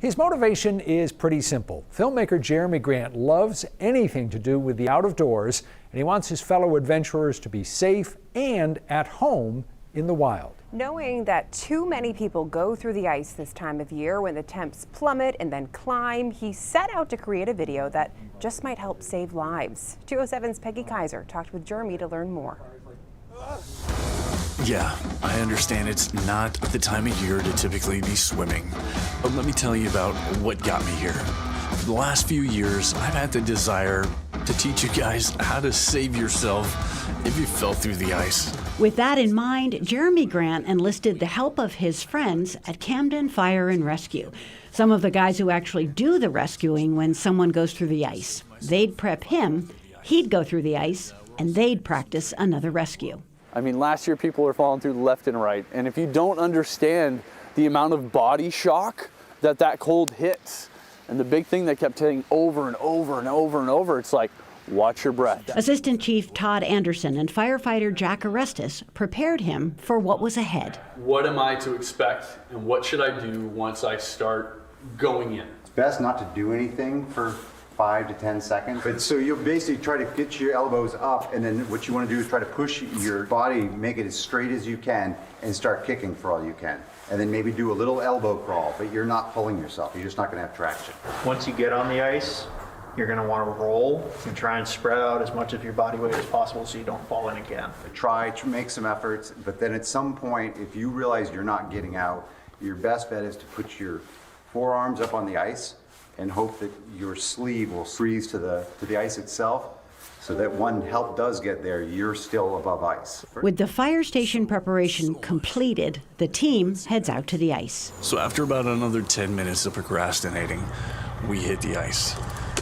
His motivation is pretty simple. Filmmaker Jeremy Grant loves anything to do with the out of doors, and he wants his fellow adventurers to be safe and at home in the wild. Knowing that too many people go through the ice this time of year when the temps plummet and then climb, he set out to create a video that just might help save lives. 207's Peggy Kaiser talked with Jeremy to learn more. Yeah, I understand it's not the time of year to typically be swimming, but let me tell you about what got me here. For the last few years, I've had the desire to teach you guys how to save yourself if you fell through the ice. With that in mind, Jeremy Grant enlisted the help of his friends at Camden Fire and Rescue, some of the guys who actually do the rescuing when someone goes through the ice. They'd prep him, he'd go through the ice, and they'd practice another rescue. I mean, last year people were falling through left and right, and if you don't understand the amount of body shock that cold hits, and the big thing that kept hitting over and over and over and over, it's like, watch your breath. Assistant Chief Todd Anderson and firefighter Jack Arestis prepared him for what was ahead. What am I to expect, and what should I do once I start going in? It's best not to do anything for 5 to 10 seconds. But so you'll basically try to get your elbows up, and then what you want to do is try to push your body, make it as straight as you can, and start kicking for all you can. And then maybe do a little elbow crawl, but you're not pulling yourself. You're just not going to have traction. Once you get on the ice, you're going to want to roll and try and spread out as much of your body weight as possible so you don't fall in again. Try to make some efforts, but then at some point, if you realize you're not getting out, your best bet is to put your forearms up on the ice and hope that your sleeve will freeze to the ice itself, so that when help does get there, you're still above ice. With the fire station preparation completed, the team heads out to the ice. So after about another 10 minutes of procrastinating, we hit the ice.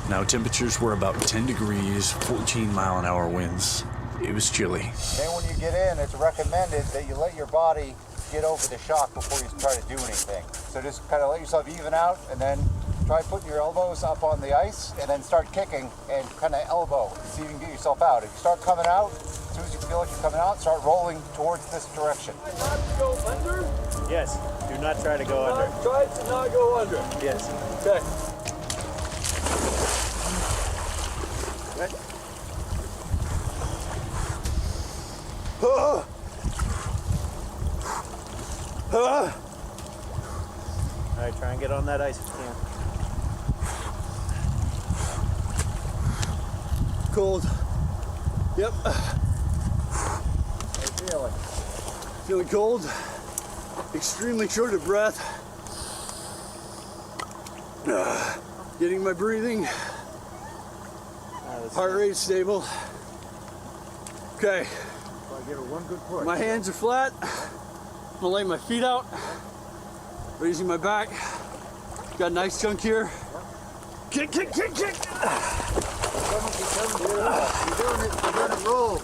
Now temperatures were about 10 degrees, 14-mile-an-hour winds. It was chilly. Then when you get in, it's recommended that you let your body get over the shock before you try to do anything. So just kind of let yourself even out, and then try putting your elbows up on the ice, and then start kicking and kind of elbow, see if you can get yourself out. If you start coming out, as soon as you feel like you're coming out, start rolling towards this direction. Not to go under? Yes, do not try to go under. Try to not go under. Yes. Okay. All right, try and get on that ice if you can. Cold. Yep. How you feeling? Feeling cold. Extremely short of breath. Getting my breathing. Heart rate stable. Okay. My hands are flat. I'm gonna lay my feet out. Raising my back. Got a nice chunk here. Kick, kick, kick, kick. You're doing it. Roll.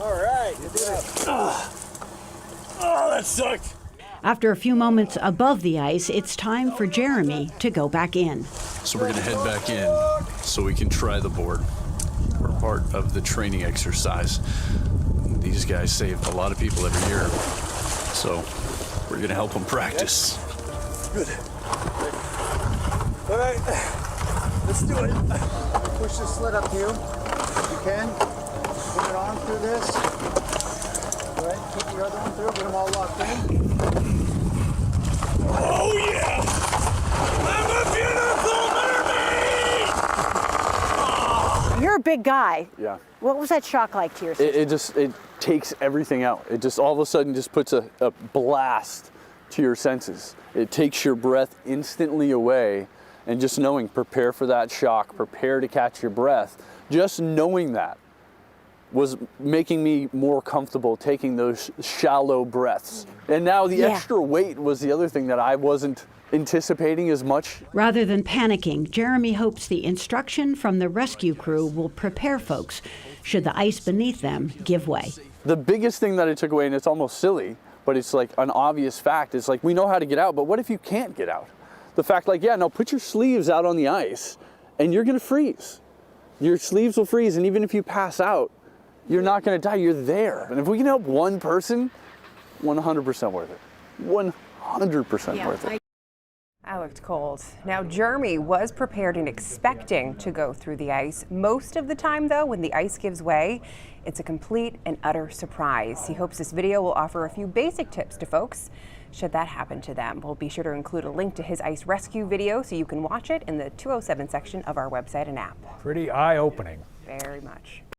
All right. You did it. Oh, that sucked. After a few moments above the ice, it's time for Jeremy to go back in. So we're gonna head back in so we can try the board. We're part of the training exercise. These guys save a lot of people every year. So we're gonna help them practice. Good. All right, let's do it. Push the sled up to you if you can. Put it on through this. All right, keep your other one through. Get them all locked in. Oh yeah! I'm a beautiful mermaid! You're a big guy. Yeah. What was that shock like to your system? It takes everything out. It just all of a sudden just puts a blast to your senses. It takes your breath instantly away, and just knowing, prepare for that shock, prepare to catch your breath, just knowing that was making me more comfortable taking those shallow breaths. And now the extra weight was the other thing that I wasn't anticipating as much. Rather than panicking, Jeremy hopes the instruction from the rescue crew will prepare folks should the ice beneath them give way. The biggest thing that I took away, and it's almost silly, but it's like an obvious fact, is like, we know how to get out, but what if you can't get out? The fact, like, yeah, no, put your sleeves out on the ice and you're gonna freeze. Your sleeves will freeze, and even if you pass out, you're not gonna die, you're there. And if we can help one person, 100% worth it. 100%. 100% worth it. I looked cold. Now, Jeremy was prepared and expecting to go through the ice. Most of the time, though, when the ice gives way, it's a complete and utter surprise. He hopes this video will offer a few basic tips to folks should that happen to them. We'll be sure to include a link to his ice rescue video so you can watch it in the 207 section of our website and app. Pretty eye-opening. Very much.